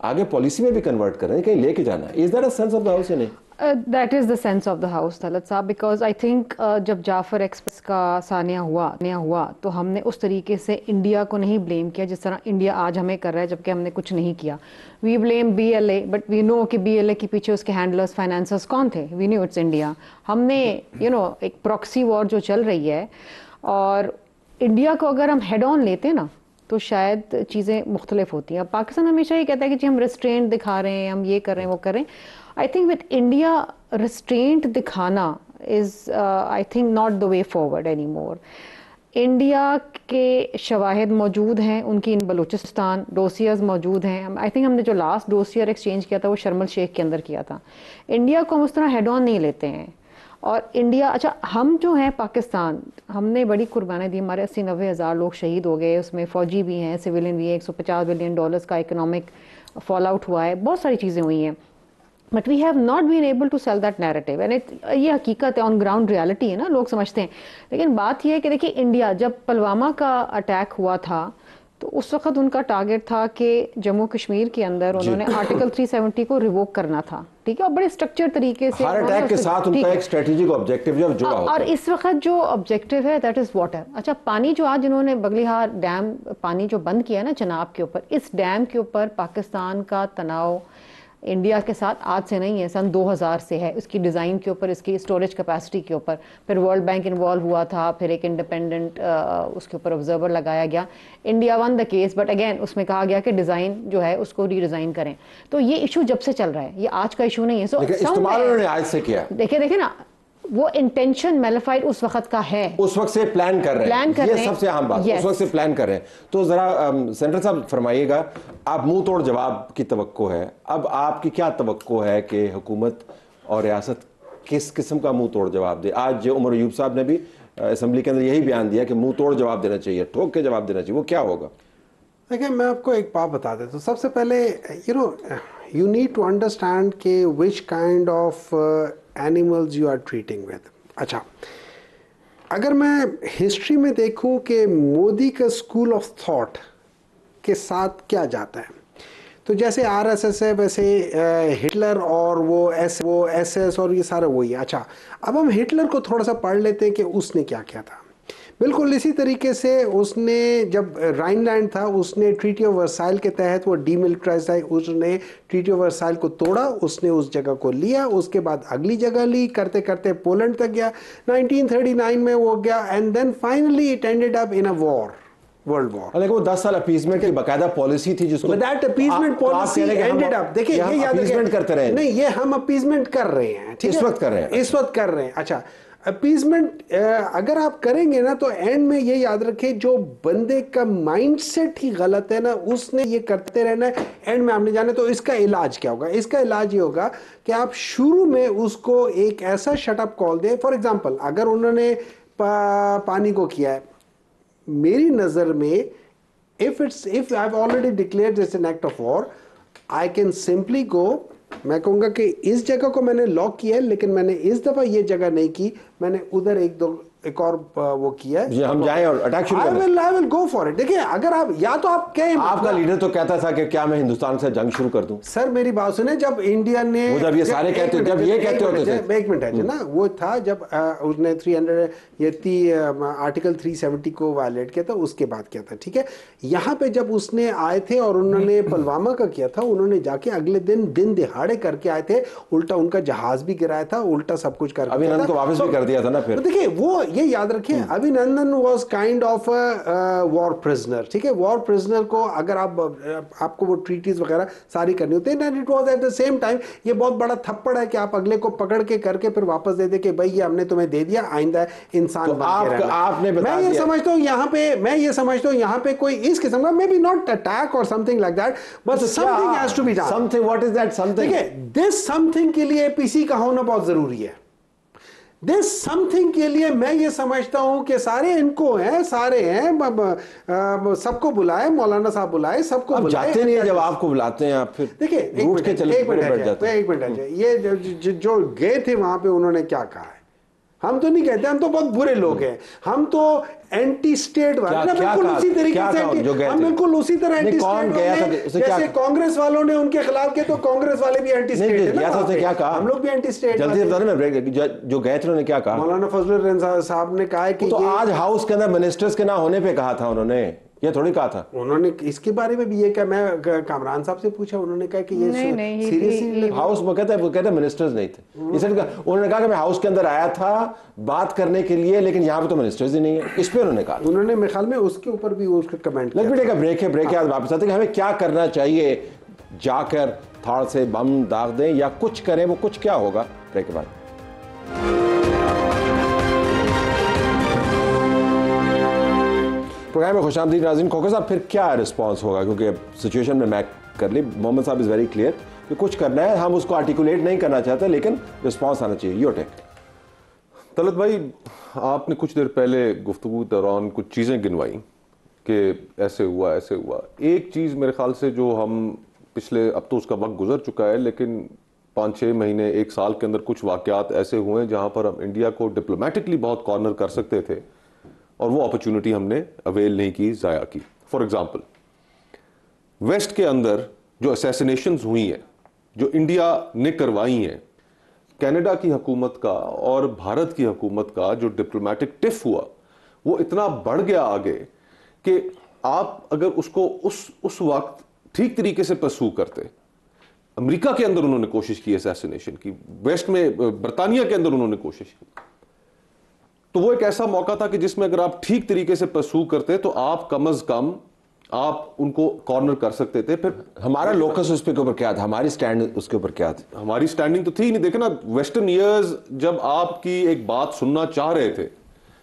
आगे पॉलिसी में भी कन्वर्ट करना है, कहीं लेके जाना है। Is that a sense of the house या नहीं?
That is the sense of the house Talat साहब, बिकॉज आई थिंक जब जाफर एक्सप्रेस का सानिया हुआ तो हमने उस तरीके से इंडिया को नहीं ब्लेम किया जिस तरह इंडिया आज हमें कर रहा है, जबकि हमने कुछ नहीं किया। We blame BLA, but we know कि BLA के पीछे उसके हैंडलर्स, फाइनेंसर्स कौन थे? We knew it's India. हमने एक प्रॉक्सी वॉर जो चल रही है, और इंडिया को अगर हम हेड ऑन लेते ना तो शायद चीज़ें मुख्तलिफ होती हैं। पाकिस्तान हमेशा ये कहता है कि जी हम रिस्ट्रेंट दिखा रहे हैं, हम ये कर रहे हैं, वो कर रहे हैं। I think with India restraint दिखाना is I think not the way forward any more. India के शवाहिद मौजूद हैं, उनकी इन बलूचिस्तान डोसियर्स मौजूद हैं। आई थिंक हमने जो लास्ट डोसियर एक्सचेंज किया था वो शर्म शेख के अंदर किया था। इंडिया को हम उस तरह हेड ऑन नहीं लेते हैं। और इंडिया, अच्छा हम जो हैं पाकिस्तान, हमने बड़ी कुर्बानी दी, हमारे 80-90 हज़ार लोग शहीद हो गए, उसमें फ़ौजी भी हैं, सिविलियन भी हैं, $150 बिलियन का इकोनॉमिक फॉल आउट हुआ है, बहुत सारी चीज़ें हुई हैं, but we have not been able to sell that narrative. And ये हकीकत है, ऑन ग्राउंड रियलिटी है ना, लोग समझते हैं। लेकिन बात यह है कि देखिए, इंडिया जब पुलवामा का अटैक हुआ था तो उस वक्त उनका टारगेट था कि जम्मू कश्मीर के अंदर उन्होंने आर्टिकल 370 को रिवोक करना था, ठीक है, और बड़े स्ट्रक्चर तरीके से
हर अटैक के साथ उनका एक स्ट्रेटेजिक ऑब्जेक्टिव जो जुड़ा होता है।
और इस वक्त जो ऑब्जेक्टिव है दैट इज वाटर। अच्छा, पानी जो आज इन्होंने बगलिहार डैम पानी जो बंद किया है ना चनाब के ऊपर, इस डैम के ऊपर पाकिस्तान का तनाव इंडिया के साथ आज से नहीं है, सन 2000 से है। उसकी डिज़ाइन के ऊपर, इसकी स्टोरेज कैपेसिटी के ऊपर, फिर वर्ल्ड बैंक इन्वॉल्व हुआ था, फिर एक इंडिपेंडेंट उसके ऊपर ऑब्जर्वर लगाया गया। India one the case, but again उसमें कहा गया कि डिज़ाइन जो है उसको रीडिज़ाइन करें। तो ये इशू जब से चल रहा है, ये आज का इशू नहीं है। सो
इस्तेमाल उन्होंने आज से किया,
देखिए ना, वो इंटेंशन मेलिफाइड उस वक्त का है,
उस वक्त से प्लान कर रहे हैं, ये सबसे अहम बात, उस वक्त से प्लान कर रहे हैं। तो जरा सेंटर साहब फरमाइएगा, आप मुंह तोड़ जवाब की तवक्को है, अब आपकी क्या तवक्को है कि हुकूमत और रियासत किस किस्म का मुंह तोड़ जवाब दे? आज उमर अयूब साहब ने भी असेंबली के अंदर यही बयान दिया कि मुंह तोड़ जवाब देना चाहिए, ठोक के जवाब देना चाहिए, वो क्या होगा?
देखिए, मैं आपको एक बात बता देता हूँ। सबसे पहले you need to understand के which kind of animals you are treating with। अच्छा, अगर मैं हिस्ट्री में देखूं कि मोदी का स्कूल ऑफ थॉट के साथ क्या जाता है, तो जैसे आरएसएस है वैसे हिटलर और वो एसएस और ये सारा वही है। अच्छा, अब हम हिटलर को थोड़ा सा पढ़ लेते हैं कि उसने क्या किया था। बिल्कुल इसी तरीके से उसने, जब राइनलैंड था, उसने ट्रीटी ऑफ वर्साइल के तहत वो डीमिलिटराइज है, उसने ट्रीटी ऑफ वर्साइल को तोड़ा, उसने उस जगह को लिया, उसके बाद अगली जगह ली, करते करते पोलैंड तक गया, 1939 में वो गया, and then finally it ended up in a war, world war.
लेकिन वो 10 साल अपीसमेंट की बकायदा पॉलिसी थी जिसको
that appeasement policy ended up, देखिए ये याद रखिए,
करते रहे,
नहीं ये हम अपीसमेंट कर रहे हैं, ठीक है,
इस वक्त कर रहे हैं,
इस वक्त कर रहे हैं। अच्छा, अपीसमेंट अगर आप करेंगे ना तो एंड में ये याद रखें, जो बंदे का माइंडसेट ही गलत है ना, उसने ये करते रहना है, एंड में आपने जाने। तो इसका इलाज क्या होगा? इसका इलाज ये होगा कि आप शुरू में उसको एक ऐसा शटअप कॉल दें। फॉर एग्जांपल, अगर उन्होंने पानी को किया है, मेरी नज़र में if I've already declared this an act of war, I can simply go, मैं कहूँगा कि इस जगह को मैंने लॉक किया है, लेकिन मैंने इस दफ़ा ये जगह नहीं की, मैंने उधर एक और वो किया है,
हम जाएं और अटैक शुरू करें।
I will go for it। देखिए, अगर आप या तो आप कहें,
आपका लीडर तो कहता था कि क्या मैं हिंदुस्तान से जंग शुरू कर दूं।
सर मेरी बात सुने, जब इंडिया ने,
जब ये सारे कहते हैं, जब ये कहते होते थे,
एक मिनट है ना, वो था जब उसने 300 आर्टिकल 370 को वायलेट किया था, उसके बाद किया था, ठीक है। यहाँ पे जब उसने आए थे और उन्होंने पुलवामा का किया था, उन्होंने जाके अगले दिन दिहाड़े करके आए थे, उल्टा उनका जहाज भी गिराया था, उल्टा सब कुछ करके
अभिनंदन को वापस भी कर दिया था ना। फिर
देखिए, वो ये याद रखिए, अभिनंदन was kind of a war prisoner, ठीक है। वॉर प्रिजनर को अगर आपको वो ट्रीटीज वगैरह सारी करनी होती है, it was at the same time ये बहुत बड़ा थप्पड़ है कि आप अगले को पकड़ के करके फिर वापस दे दे कि भाई ये हमने तुम्हें दे दिया, आइंदा इंसान
तो आपने
मैं ये समझता हूँ यहाँ पे कोई इस किस्म का, मे बी नॉट अटैक और something like that, but something has to be done.
Something, what is that something?
देखिए, दिस समथिंग के लिए पीसी का होना बहुत जरूरी है। दिस समथिंग के लिए मैं ये समझता हूं कि सारे इनको हैं, सारे हैं, सबको बुलाए, मौलाना साहब बुलाए, सबको बुलाए।
जाते नहीं है, जब आपको बुलाते हैं आप फिर
देखिए, एक मिनट है, ये जो गए थे वहां पे उन्होंने क्या कहा है? हम तो नहीं कहते, हम तो बहुत बुरे लोग हैं, हम तो एंटी स्टेट वाले, बिल्कुल उसी तरीके से हम बिल्कुल उसी तरह एंटी स्टेट, जैसे कांग्रेस वालों ने उनके खिलाफ किया तो कांग्रेस वाले भी एंटी स्टेट है ना,
क्या कहा?
हम लोग भी एंटी स्टेट।
जल्दी बता ना, जो गए थे उन्होंने क्या कहा?
मौलाना फजलुर रहमान साहब ने कहा है कि
तो आज हाउस के अंदर मिनिस्टर्स के ना होने पे कहा था उन्होंने, ये थोड़ी कहा था उन्होंने।
इसके बारे में भी ये क्या, मैं कामरान साहब से पूछा, उन्होंने कहा कि ये सीरियसली
हाउस में कहते हैं मिनिस्टर्स नहीं थे, उन्होंने कहा कि मैं हाउस के अंदर आया था बात करने के लिए, लेकिन यहाँ पे तो मिनिस्टर्स ही नहीं है, इस पे उन्होंने कहा।
उन्होंने मेरे ख्याल में उसके ऊपर भी उसका कमेंट किया।
Let me take a break है, वापस आते हैं कि हमें क्या करना चाहिए, जाकर थाड़ से बम दाग दें या कुछ करें, वो कुछ क्या होगा ब्रेक के बाद। प्रोग्राम में खुशामदीद नाज़रीन। खोखर साहब, फिर क्या रिस्पांस होगा, क्योंकि सिचुएशन में मैं कर ली, मोहम्मद साहब इज़ वेरी क्लियर कि कुछ करना है, हम उसको आर्टिकुलेट नहीं करना चाहते, लेकिन रिस्पांस आना चाहिए। Your take.
तलत भाई, आपने कुछ देर पहले गुफ्तगू दौरान कुछ चीज़ें गिनवाई कि ऐसे हुआ ऐसे हुआ। एक चीज़ मेरे ख्याल से जो हम पिछले, अब तो उसका वक्त गुजर चुका है, लेकिन 5-6 महीने, 1 साल के अंदर कुछ वाक़यात ऐसे हुए जहाँ पर हम इंडिया को डिप्लोमेटिकली बहुत कॉर्नर कर सकते थे और वो अपॉर्चुनिटी हमने अवेल नहीं की, ज़ाया की। फॉर एग्जांपल, वेस्ट के अंदर जो असैसिनेशंस हुई हैं, जो इंडिया ने करवाई हैं, कनाडा की हुकूमत का और भारत की हुकूमत का जो डिप्लोमेटिक टिफ हुआ, वो इतना बढ़ गया आगे कि आप अगर उसको उस वक्त ठीक तरीके से परसू करते अमेरिका के अंदर उन्होंने कोशिश की असैसिनेशन की, वेस्ट में बरतानिया के अंदर उन्होंने कोशिश की। तो वो एक ऐसा मौका था कि जिसमें अगर आप ठीक तरीके से परसू करते तो आप कम अज कम आप उनको कॉर्नर कर सकते थे। फिर
हमारा लोकस उस पे के ऊपर क्या था, हमारी स्टैंड उसके ऊपर क्या थी?
हमारी स्टैंडिंग तो थी ही नहीं। देखे ना, वेस्टर्न ईयर्स जब आपकी एक बात सुनना चाह रहे थे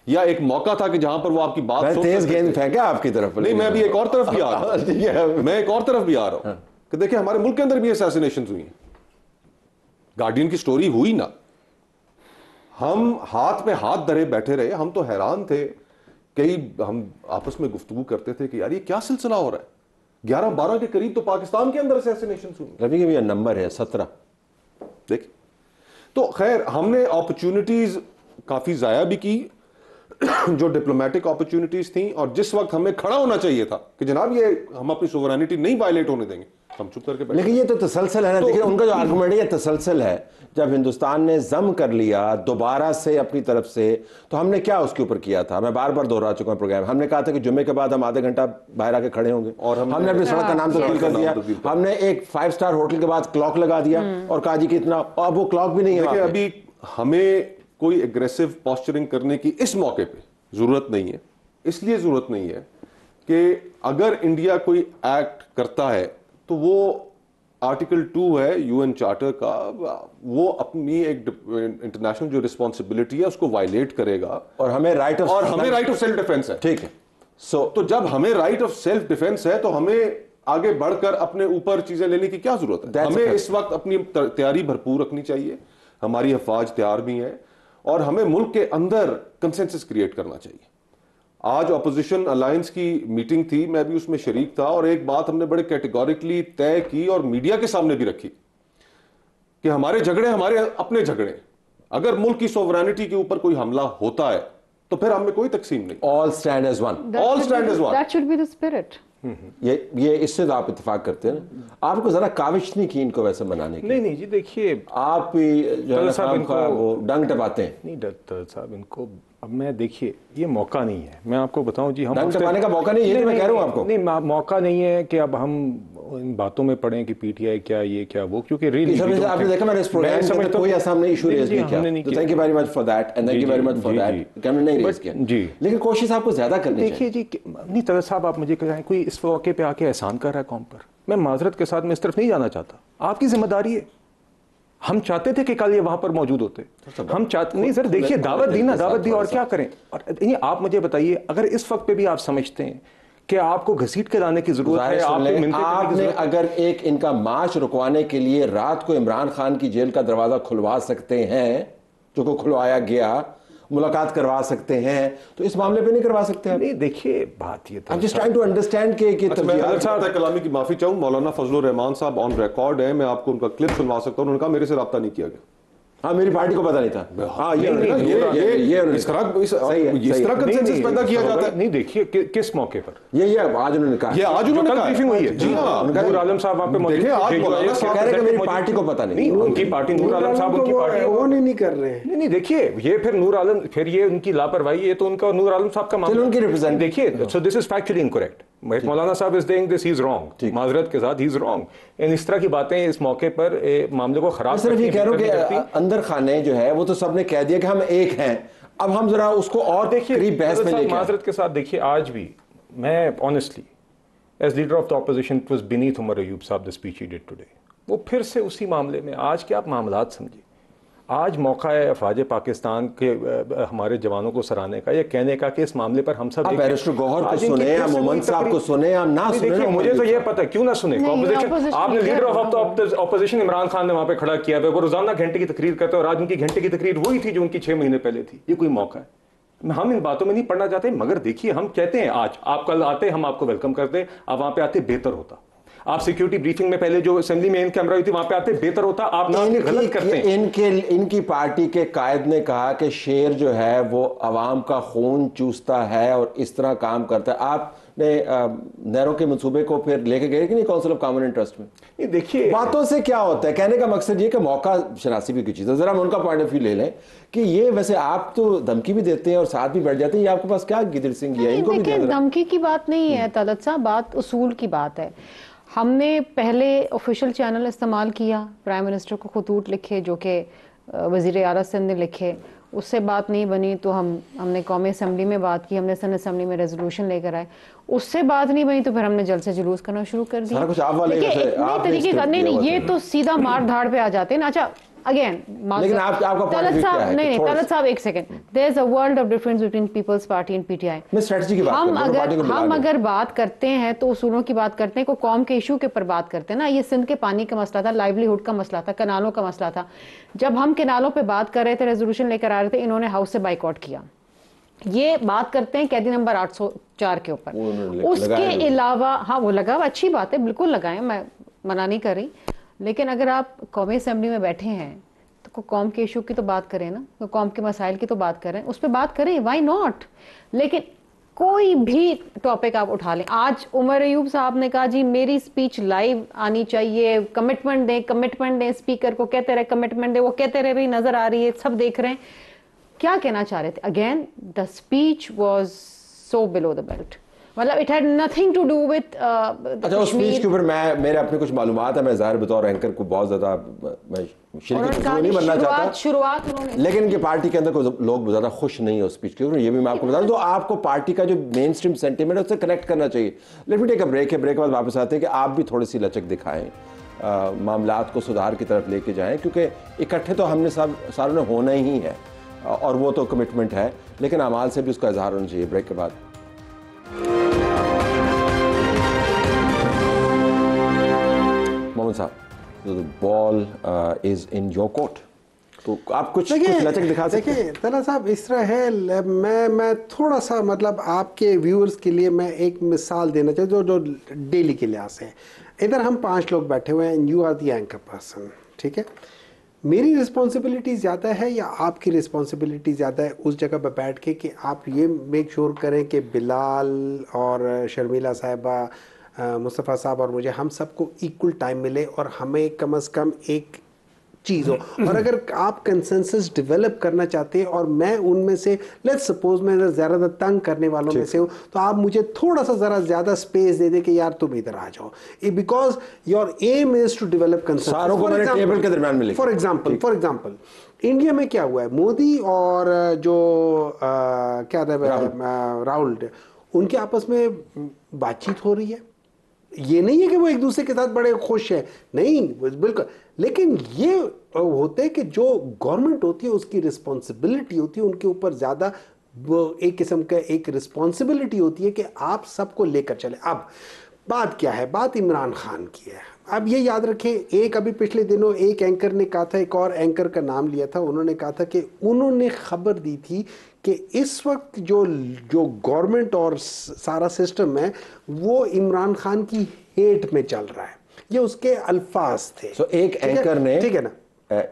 या एक मौका था कि जहां पर वो आपकी बात सुन
तेज
सकते
गेंद
थे।
फेंका आपकी तरफ?
नहीं, मैं भी एक और तरफ भी आ रहा हूं। मैं एक और तरफ भी आ रहा हूं कि देखिए हमारे मुल्क के अंदर भी असैसिनेशन हुई हैं। गार्डियन की स्टोरी हुई ना, हम हाथ में हाथ धरे बैठे रहे। हम तो हैरान थे, कई हम आपस में गुफ्तगू करते थे कि यार ये क्या सिलसिला हो रहा है। 11-12 के करीब तो पाकिस्तान के अंदर असैसिनेशन हुई।
रवि के भैया नंबर है 17।
देखिए, तो खैर हमने अपॉर्चुनिटीज काफी जाया भी की जो डिप्लोमेटिक अपॉर्चुनिटीज थी, और जिस वक्त हमें खड़ा होना चाहिए था कि जनाब ये हम अपनी सोवरेनिटी नहीं वायलेट होने देंगे, हम चुप करके बैठे।
लेकिन ये तो तसलसल है ना। देखिए उनका जो आर्गुमेंट है ये तसलसल है। जब हिंदुस्तान ने जम कर लिया दोबारा से अपनी तरफ से, तो हमने क्या उसके ऊपर किया था? मैं बार बार दोहरा चुका हूं प्रोग्राम। हमने कहा था कि जुम्मे के बाद हम आधे घंटा बाहर आके खड़े होंगे, और हमने अपनी सड़क का नाम तब्दील कर दिया। हमने एक 5 स्टार होटल के बाद क्लॉक लगा दिया और कहा जी कि इतना, अब वो क्लॉक भी नहीं है।
देखिए अभी हमें कोई एग्रेसिव पॉस्चरिंग करने की इस मौके पे जरूरत नहीं है। इसलिए जरूरत नहीं है कि अगर इंडिया कोई एक्ट करता है तो वो आर्टिकल 2 है यूएन चार्टर का, वो अपनी एक इंटरनेशनल जो रिस्पॉन्सिबिलिटी है उसको वायलेट करेगा,
और हमें राइट
ऑफ सेल्फ डिफेंस है।
ठीक है।
तो जब हमें राइट ऑफ सेल्फ डिफेंस है तो हमें आगे बढ़कर अपने ऊपर चीजें लेने की क्या जरूरत है? हमें इस वक्त अपनी तैयारी भरपूर रखनी चाहिए। हमारी अफवाज तैयार भी है और हमें मुल्क के अंदर कंसेंसस क्रिएट करना चाहिए। आज अपोजिशन अलायंस की मीटिंग थी, मैं भी उसमें शरीक था, और एक बात हमने बड़े कैटेगोरिकली तय की और मीडिया के सामने भी रखी कि हमारे झगड़े हमारे अपने झगड़े। अगर मुल्क की सोवरेनिटी के ऊपर कोई हमला होता है तो फिर हमें कोई तकसीम नहीं।
All stand as one.
All stand as one.
That should be the spirit.
ये इससे तो आप इत्तेफाक करते हैं ना। आपको जरा काविश नहीं की इनको वैसे बनाने की?
नहीं जी, देखिए
आप भी जो है
साहब
इनको वो डंग टपाते हैं।
नहीं डॉक्टर साहब, इनको अब मैं देखिए ये मौका नहीं है, मैं आपको बताऊं जी, हम
डंग टपाने का मौका नहीं है, मैं कह रहा हूं आपको।
नहीं, मौका नहीं है कि अब हम इन बातों में पड़े कि पीटीआई क्या ये क्या वो, क्योंकि रियली
आपने देखा मैंने इस प्रोग्राम में कोई ऐसा हमने इशू रेज नहीं किया। Thank you very much for that and thank you very much for that कि हमने नहीं रेज किया
जी।
लेकिन कोशिश आपको ज्यादा करनी चाहिए।
देखिए जी, नहीं तलत साहब आप मुझे कहें कोई इस मौके पे आके एहसान कर रहा है कौम पर, मैं माजरत के साथ मैं इस तरफ नहीं जाना चाहता। आपकी जिम्मेदारी है। हम चाहते थे कि कल ये वहां पर मौजूद होते, हम चाहते नहीं सर। देखिए दावत दी ना, दावत दी, और क्या करें। और आप मुझे बताइए, अगर इस वक्त पे भी आप समझते हैं कि आपको घसीट के लाने की जरूरत है,
आपने अगर एक इनका मार्च रुकवाने के लिए रात को इमरान खान की जेल का दरवाजा खुलवा सकते हैं, जो को खुलवाया गया, मुलाकात करवा सकते हैं, तो इस मामले पे नहीं करवा सकते हैं?
नहीं देखिए बात ये
I'm just trying to understand कि
मैं कलामी की माफी चाहूं, मौलाना फजलुर रहमान साहब ऑन रिकॉर्ड है, मैं आपको उनका क्लिप सुनवा सकता हूं। उन्होंने कहा मेरे से रब्ता नहीं किया गया।
हाँ, मेरी पार्टी को पता नहीं था। हाँ, ये
इस तरह कंसेंसस पैदा किया जाता है।
नहीं देखिए किस मौके पर
ये आज उन्होंने कहा,
ये आज उन्होंने कहा
ब्रीफिंग हुई है जी।
हाँ,
नूर आलम साहब वहां पे मौजूद
देखिए, आज मौलाना साहब
कह रहे हैं कि मेरी पार्टी को पता नहीं।
उनकी पार्टी, नूर आलम साहब उनकी पार्टी
वो नहीं कर रहे हैं।
नहीं देखिए, ये फिर नूर आलम, फिर ये उनकी लापरवाही, ये तो उनका नूर आलम साहब का मामला,
उनकी रिप्रेजेंट।
देखिए so this is factually incorrect. मौलाना साहब is saying this, he is wrong, माजरत के साथ ही इज रॉन्ग। इस तरह की बातें इस मौके पर मामले को खराब
सिर्फ ये कह रहा हूं कि अंदर खाने जो है वो तो सबने कह दिया कि हम एक हैं, अब हम जरा उसको और
देखिए
बहस में लेके
माजरत के साथ। देखिए आज भी मैं honestly as leader of the opposition, it was beneath Omar Ayub साहब the speech he did today. वो फिर से उसी मामले में, आज के आप मामलात समझिए, आज मौका है अफवाज पाकिस्तान के हमारे जवानों को सराहने का, ये कहने का कि इस मामले पर हम सब
बैरिस्टर गौहर को सुने या मोहम्मद साहब को सुने या ना सुने,
मुझे तो ये पता है क्यों ना सुने। ऑपोजिशन, आपने leader of the opposition Imran Khan ने वहां पे खड़ा किया है, वो रोजाना घंटे की तकरीर करते हैं, और आज उनकी घंटे की तकरीर वही थी जो उनकी 6 महीने पहले थी। ये कोई मौका है, हम इन बातों में नहीं पढ़ना चाहते, मगर देखिए हम कहते हैं आज आप कल आते, हम आपको वेलकम करते, आप वहां पे आते बेहतर होता। आप सिक्योरिटी ब्रीफिंग में पहले जो असेंबली में इन कैमरा हुई थी वहां पे आते बेहतर होता। आप गलत करते हैं।
इनकी पार्टी के कायद ने कहा कि शेर जो है वो अवाम का खून चूसता है और इस तरह काम करता है। आपने नहरों के मंसूबे को फिर लेके गए कि नहीं काउंसिल ऑफ कॉमन इंटरेस्ट में?
ये देखिए
बातों से क्या होता है, कहने का मकसद ये कि मौका शनासी भी की चीज़ है। जरा हम उनका पॉइंट ऑफ व्यू ले लें कि ये वैसे आप तो धमकी भी देते हैं और साथ भी बैठ जाते हैं, ये आपके पास क्या गिदर सिंह है? इनको भी
धमकी की बात नहीं है तलत साहब, बात उसूल की बात है। हमने पहले ऑफिशियल चैनल इस्तेमाल किया, प्राइम मिनिस्टर को खतूत लिखे जो कि वज़ीर आला सिंध ने लिखे, उससे बात नहीं बनी तो हमने कौमी असम्बली में बात की, हमने सन असम्बली में रेजोल्यूशन लेकर आए, उससे बात नहीं बनी तो फिर हमने जल से जुलूस करना शुरू कर दिया।
कुछ आप वाले
तरीके का नहीं, ये तो सीधा मार धाड़ पे आ जाते हैं ना। अच्छा अगेन,
लेकिन आपका
तलत साहब नहीं, तलत साहब एक second, there is a world of difference between Peoples Party and PTI.
मैं स्ट्रेटजी की बात कर रहा हूं।
हम अगर बात करते हैं तो उसूलों की बात करते हैं, को कौम के इशू के ऊपर बात करते हैं ना। ये सिंध के पानी का मसला था, लाइवलीहुड का मसला था, कनालों का मसला था। जब हम कनालों पे बात कर रहे थे, रेजोल्यूशन लेकर आ रहे थे, इन्होंने हाउस से बाइकआउट किया। ये बात करते हैं कैदी नंबर 804 के ऊपर। उसके अलावा हाँ वो लगा, अच्छी बात है, बिल्कुल लगाएं, मैं मना नहीं कर रही, लेकिन अगर आप कौमी असम्बली में बैठे हैं तो कौम के इशू की तो बात करें ना, तो कौम के मसाइल की तो बात करें, उस पर बात करें, व्हाई नॉट। लेकिन कोई भी टॉपिक आप उठा लें, आज उमर अयूब साहब ने कहा जी मेरी स्पीच लाइव आनी चाहिए, कमिटमेंट दें स्पीकर को, कहते रहे कमिटमेंट दें, वो कहते रहे भाई नजर आ रही है, सब देख रहे हैं। क्या कहना चाह रहे थे? Again the speech was so below the belt, मतलब it had nothing to do with.
अच्छा, उस स्पीच के ऊपर मेरे अपने कुछ मालूमात है, मैं ज़ाहिर बतौर एंकर को बहुत ज़्यादा मैं नहीं बनना चाहता,
शुरुआत उन्होंने,
लेकिन इनकी पार्टी के अंदर कोई लोग ज़्यादा खुश नहीं है उस स्पीच के ऊपर, ये भी मैं आपको बता दूं। तो आपको पार्टी का जो मेन स्ट्रीम सेंटिमेंट है उससे कनेक्ट करना चाहिए। Let me take a break है, ब्रेक के बाद वापस आते हैं कि आप भी थोड़ी सी लचक दिखाएं, मामलात को सुधार की तरफ लेके जाएं, क्योंकि इकट्ठे तो हमने सारों ने होना ही है और वो तो कमिटमेंट है, लेकिन अमाल से भी उसका इजहार होना चाहिए। ब्रेक के बाद मोहम्मद साहब, the ball is in your court, तो आप कुछ लचक दिखा सकते हैं?
देखिए तला साहब, इस तरह है, मैं थोड़ा सा मतलब आपके व्यूअर्स के लिए मैं एक मिसाल देना चाहता हूँ जो डेली के लिहाज से। इधर हम 5 लोग बैठे हुए हैं, you are the anchor person, ठीक है। मेरी रिस्पॉन्सिबिलिटी ज़्यादा है या आपकी रिस्पॉन्सिबिलिटी ज़्यादा है उस जगह पर बैठ के कि आप ये मेक श्योर करें कि बिलाल और शर्मिला साहिबा, मुस्तफ़ा साहब और मुझे, हम सबको इक्वल टाइम मिले और हमें कम से कम एक चीज़ हो। और अगर आप कंसेंसस डेवलप करना चाहते हैं और मैं उनमें से, लेट्स सपोज मैं ज़्यादा तंग करने वालों में से हूँ, तो आप मुझे थोड़ा सा ज़रा ज़्यादा स्पेस दे दें कि यार तुम इधर आ जाओ, because your aim is to develop consensus.
Table के दरमियान में
फॉर एग्जाम्पल इंडिया में क्या हुआ है, मोदी और जो क्या था राहुल, उनके आपस में बातचीत हो रही है। ये नहीं है कि वो एक दूसरे के साथ बड़े खुश हैं, नहीं बिल्कुल, लेकिन ये होते हैं कि जो गवर्नमेंट होती है उसकी रिस्पॉन्सिबिलिटी होती है, उनके ऊपर ज़्यादा एक किस्म का एक रिस्पॉन्सिबिलिटी होती है कि आप सबको लेकर चले। अब बात क्या है, बात इमरान खान की है। अब ये याद रखें, एक अभी पिछले दिनों एक एंकर ने कहा था, एक और एंकर का नाम लिया था, उन्होंने कहा था कि उन्होंने खबर दी थी कि इस वक्त जो गवर्नमेंट और सारा सिस्टम है वो इमरान खान की हेट में चल रहा है। ये उसके अल्फाज थे।
So, एक एंकर ने, ठीक है ना,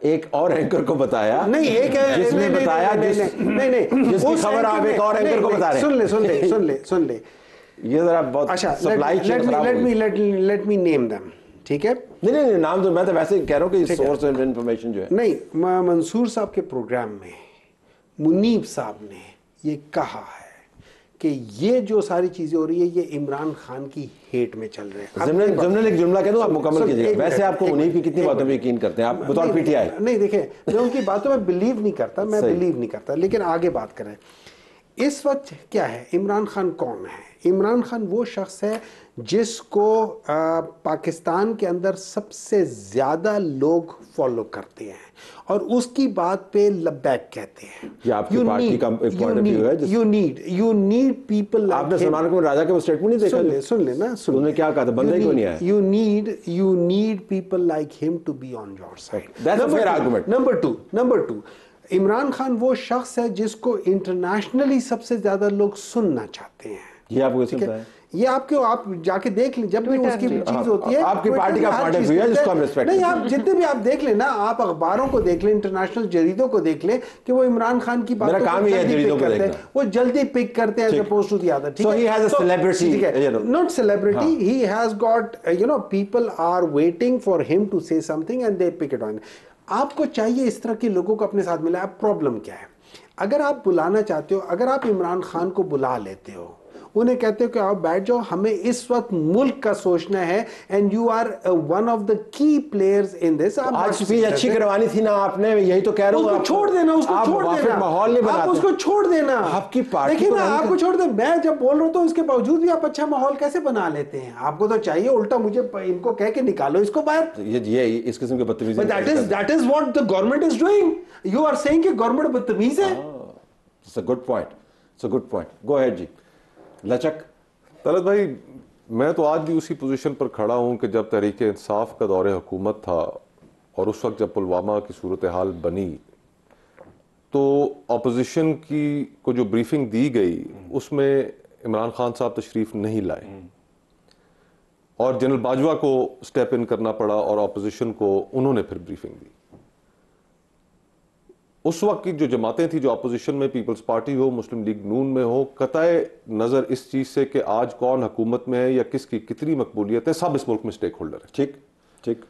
एक और एंकर को बताया,
नहीं एक
जिसने बताया, नहीं जिसकी खबर आप एक और एंकर को बता रहे हैं।
सुन ले
ये जरा बहुत
अच्छा, लेट मी नेम देम, ठीक है।
नहीं नाम तो मैं तो वैसे कह रहा हूँ कि सोर्स ऑफ इंफॉर्मेशन जो है।
नहीं, मंसूर साहब के प्रोग्राम में मुनीब साहब ने ये कहा है कि ये जो सारी चीजें हो रही है ये इमरान खान की हेट में चल रहे हैं।
जमनल एक जुमला कह दूं, आप मुकम्मल कीजिए। वैसे आपको मुनीब की कितनी बातों में यकीन करते हैं आप बतौर पीटीआई?
नहीं देखिए, मैं उनकी बातों में बिलीव नहीं करता, लेकिन आगे बात करें। इस वक्त क्या है, इमरान खान कौन है? इमरान खान वो शख्स है जिसको पाकिस्तान के अंदर सबसे ज़्यादा लोग फॉलो करते हैं और उसकी बात पे लब्बैक कहते हैं।
ये आपकी पार्टी का एक पॉइंट ऑफ व्यू है।
You need people.
आपने सलमान को राजा के वो स्टेटमेंट नहीं देखा?
सुन ले ना,
उन्होंने क्या कहा था, बंदा ही क्यों नहीं आया?
You need people like him to be on your side.
That's a fair argument.
Number two, Imran Khan वो शख्स है जिसको इंटरनेशनली सबसे ज्यादा लोग सुनना चाहते हैं।
ये आपको कैसे पता है?
ये आपके, आप जाके देख लें, जब भी उसकी चीज होती है,
आपकी पार्टी का पॉइंट ऑफ व्यू है जिसको हम रिस्पेक्ट
नहीं, आप जितने भी आप देख लें ना, आप अखबारों को देख लें, इंटरनेशनल जरीदों को देख लें कि वो इमरान खान की बातों को जल्दी पिक करते हैं, अपोज टू द अदर। ठीक है, not celebrity, he has got, you know, people are waiting for him to say something and they pick it on. आपको चाहिए इस तरह के लोगों को अपने साथ मिला। अब प्रॉब्लम क्या है, अगर आप बुलाना चाहते हो, अगर आप इमरान खान को बुला लेते हो, उन्हें कहते हो कि आप बैठ जाओ, हमें इस वक्त मुल्क का सोचना है, and you are one of the key players in this.
आज स्पीच अच्छी करवानी थी ना आपने, यही तो कह रहा हूँ।
उसको छोड़ देना, उसको छोड़ देना,
माहौल नहीं बनाते,
आप उसको छोड़ देना,
आपकी पार्टी
देखिए
को
ना, आपको छोड़ दे। मैं जब बोल रहा हूँ तो उसके बावजूद भी आप अच्छा माहौल कैसे बना लेते हैं? आपको तो चाहिए उल्टा मुझे इनको कह के निकालो इसको बाहर।
ये इस किस्म के बदतमीजी,
that is what the government is doing. You are saying कि गवर्नमेंट बदतमीज है।
It's a good point, it's a good point. Go ahead जी। लचक।
तलत भाई, मैं तो आज भी उसी पोजीशन पर खड़ा हूं कि जब तहरीक इंसाफ का दौरे हुकूमत था और उस वक्त जब पुलवामा की सूरत हाल बनी तो अपोजिशन की को जो ब्रीफिंग दी गई उसमें इमरान खान साहब तशरीफ नहीं लाए और जनरल बाजवा को स्टेप इन करना पड़ा और अपोजिशन को उन्होंने फिर ब्रीफिंग दी। उस वक्त की जो जमातें थी जो अपोजिशन में, पीपल्स पार्टी हो, मुस्लिम लीग नून में हो, कतई नजर इस चीज से कि आज कौन हुकूमत में है या किसकी कितनी मकबूलियत है, सब इस मुल्क में स्टेक होल्डर है।
ठीक ठीक।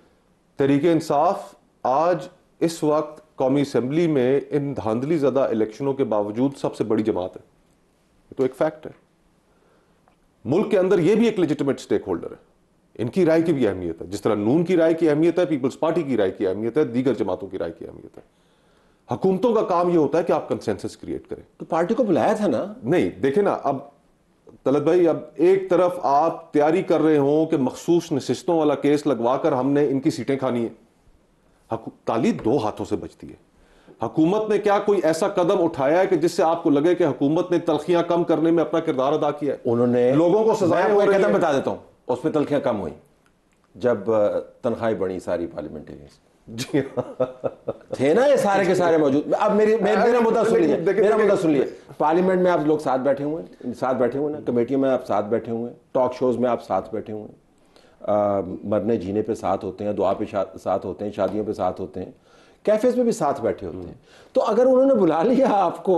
तहरीक इंसाफ आज इस वक्त कौमी असेंबली में इन धांधली ज़्यादा इलेक्शनों के बावजूद सबसे बड़ी जमात है, ये तो एक फैक्ट है। मुल्क के अंदर ये भी एक लेजिटिमेट स्टेक होल्डर है, इनकी राय की भी अहमियत है, जिस तरह नून की राय की अहमियत है, पीपल्स पार्टी की राय की अहमियत है, दीगर जमातों की राय की अहमियत है। हुकूमतों का काम यह होता है कि आप कंसेंसस क्रिएट करें।
तो पार्टी को बुलाया था ना? नहीं,
देखे ना, अब तलत भाई, अब एक तरफ आप तैयारी कर रहे हो कि मखसूस नशिस्तों वाला केस लगवाकर हमने इनकी सीटें खानी है। ताली दो हाथों से बचती है। हुकूमत ने क्या कोई ऐसा कदम उठाया है कि जिससे आपको लगे कि हुकूमत ने तलखियां कम करने में अपना किरदार अदा किया है?
उन्होंने
लोगों को सजाएं हो रही
कदम बता देता हूं, उसमें तलखियां कम हुई जब तनख्वाहें बढ़ी सारी पार्लियामेंटेरियंस।
जी
थे ना ये सारे के सारे मौजूद। अब मेरा मुद्दा सुन लीजिए, मेरा मुद्दा सुन लीजिए। पार्लियामेंट में आप लोग साथ बैठे हुए ना, कमेटियों में आप साथ बैठे हुए हैं, टॉक शोज में आप साथ बैठे हुए हैं, मरने जीने पे साथ होते हैं, दुआ पे साथ होते हैं, शादियों पे साथ होते हैं, कैफेज में भी साथ बैठे होते हैं। तो अगर उन्होंने बुला लिया आपको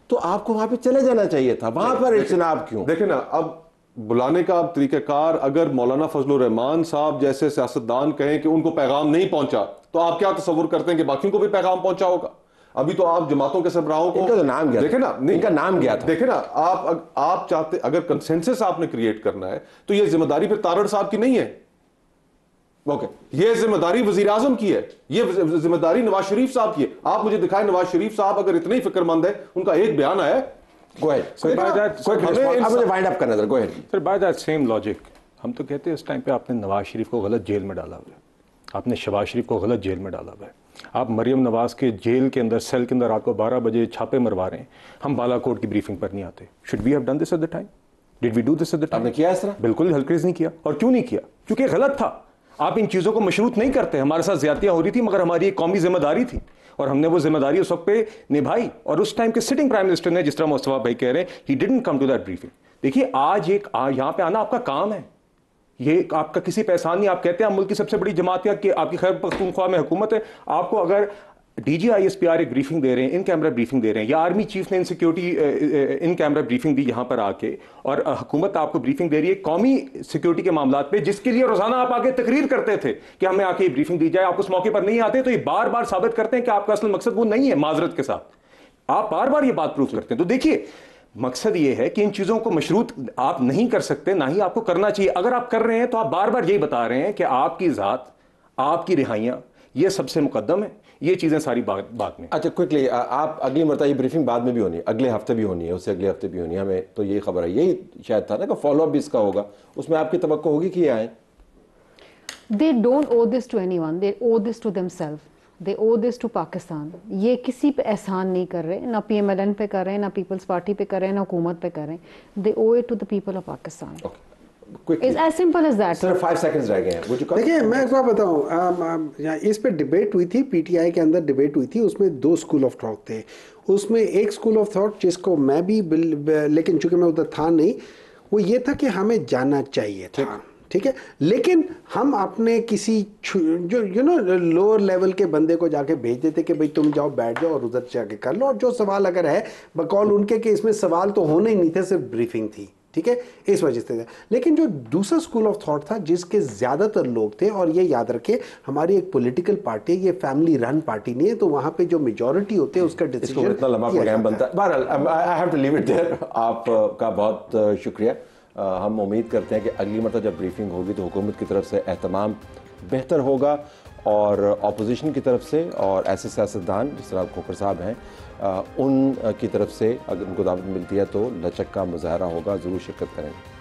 तो आपको वहां पे चले जाना चाहिए था, वहां पर इज्तिनाब क्यों?
देखे ना, अब बुलाने का तरीकाकार अगर मौलाना फजलुर रहमान साहब जैसे सियासतदान कहें कि उनको पैगाम नहीं पहुंचा, तो आप क्या तस्वुर करते हैं कि बाकियों को भी पैगाम पहुंचा होगा? अभी तो आप जमातों के सरबराहों को,
इनका तो नाम गया,
देखे ना,
इनका नाम गया था।
देखे ना, आप चाहते, अगर कंसेंसस आपने क्रिएट करना है तो यह जिम्मेदारी फिर तारड़ साहब की नहीं है। ओके, ये जिम्मेदारी वजीर आजम की है, ये जिम्मेदारी नवाज शरीफ साहब की है। आप मुझे दिखाएं नवाज शरीफ साहब अगर इतने ही फिक्रमंद है, उनका एक बयान आया,
बाय दैट सेम लॉजिक हम तो कहते हैं इस टाइम पे आपने नवाज शरीफ को गलत जेल में डाला हुआ है, आपने शहबाज शरीफ को गलत जेल में डाला हुआ है, आप मरियम नवाज के जेल के अंदर, सेल के अंदर रात को 12 बजे छापे मरवा रहे हैं। हम बालाकोट की ब्रीफिंग पर नहीं आते। Should we have done this at the time? Did we do this at the time?
आपने किया इस तरह?
बिल्कुल हल्केज नहीं किया। और क्यों नहीं किया? क्योंकि गलत था। आप इन चीज़ों को मशरूत नहीं करते। हमारे साथ ज्यादतियां हो रही थी, मगर हमारी एक कौमी जिम्मेदारी थी और हमने वो जिम्मेदारी उस वक्त पे निभाई। और उस टाइम के सिटिंग प्राइम मिनिस्टर ने, जिस तरह मुस्तफा भाई कह रहे हैं, he didn't come to that briefing. देखिए, आज एक यहां पे आना आपका काम है, ये आपका किसी पे एहसान नहीं। आप कहते हैं मुल्क की सबसे बड़ी जमात या कि आपकी खैर पख्तूनख्वा में हुकूमत है, आपको अगर DGISPR एक ब्रीफिंग दे रहे हैं, इन कैमरा ब्रीफिंग दे रहे हैं, या आर्मी चीफ ने in security in camera briefing दी यहां पर आके, और हुकूमत आपको ब्रीफिंग दे रही है कौमी सिक्योरिटी के मामलों पे, जिसके लिए रोजाना आप आके तकरीर करते थे कि हमें आके ये ब्रीफिंग दी जाए, आप उस मौके पर नहीं आते, तो ये बार बार साबित करते हैं कि आपका असल मकसद वो नहीं है। माजरत के साथ आप बार बार ये बात प्रूव करते हैं। तो देखिए, मकसद ये है कि इन चीजों को मशरूत आप नहीं कर सकते, ना ही आपको करना चाहिए। अगर आप कर रहे हैं तो आप बार बार यही बता रहे हैं कि आपकी जात, आपकी रिहाइयां, ये सबसे मुकद्दम है। ये चीजें सारी बात में।
अच्छा, क्विकली, आप अगली मरतबा ये ब्रीफिंग बाद में भी होनी है, अगले हफ्ते भी होनी है, उससे अगले हफ्ते भी होनी है। हमें तो यही खबर है, यही शायद था ना कि फॉलोअप भी इसका होगा, उसमें आपकी तवक्को होगी कि ये आए।
They don't owe this to anyone, they owe this to themselves. They owe this to Pakistan. ये किसी पे एहसान नहीं कर रहे, ना PMLN पे कर रहे हैं, ना पीपल्स पार्टी पे कर रहे हैं, ना हुकूमत पे कर रहे हैं। They owe it to the people of Pakistan. It's as simple as that.
सिर्फ 5 सेकंड्स रह गए हैं।
देखिए, मैं आपको बताऊं, इस पे डिबेट हुई थी, PTI के अंदर डिबेट हुई थी, उसमें 2 स्कूल ऑफ थॉट थे। उसमें एक स्कूल ऑफ थॉट जिसको मैं भी, लेकिन चूंकि मैं उधर था नहीं, वो ये था कि हमें जाना चाहिए था, ठीक है, लेकिन हम अपने किसी जो लोअर लेवल के बंदे को जाके भेज देते कि भाई तुम जाओ, बैठ जाओ और उधर जाके कर लो, और जो सवाल अगर है बकौल उनके कि इसमें सवाल तो होने ही नहीं थे, सिर्फ ब्रीफिंग थी। ठीक है, इस वजह से। लेकिन जो दूसरा स्कूल ऑफ थॉट था जिसके ज़्यादातर लोग थे, और ये याद रखे हमारी एक पॉलिटिकल पार्टी, ये फैमिली रन पार्टी नहीं है, तो वहाँ पे जो मेजॉरिटी होते हैं उसका डिसीजन
इतना लंबा प्रोग्राम बनता है। बहरहाल I have to leave it there. आपका बहुत शुक्रिया। हम उम्मीद करते हैं कि अगली मरतबा जब ब्रीफिंग होगी तो हुकूमत की तरफ से एहतमाम बेहतर होगा और अपोजिशन की तरफ से और ऐसे सियासतदान जिस तरह खोखर साहब हैं उन की तरफ से अगर उनको दावत मिलती है तो लचक का मुजाहरा होगा, ज़रूर शिरकत करेंगे।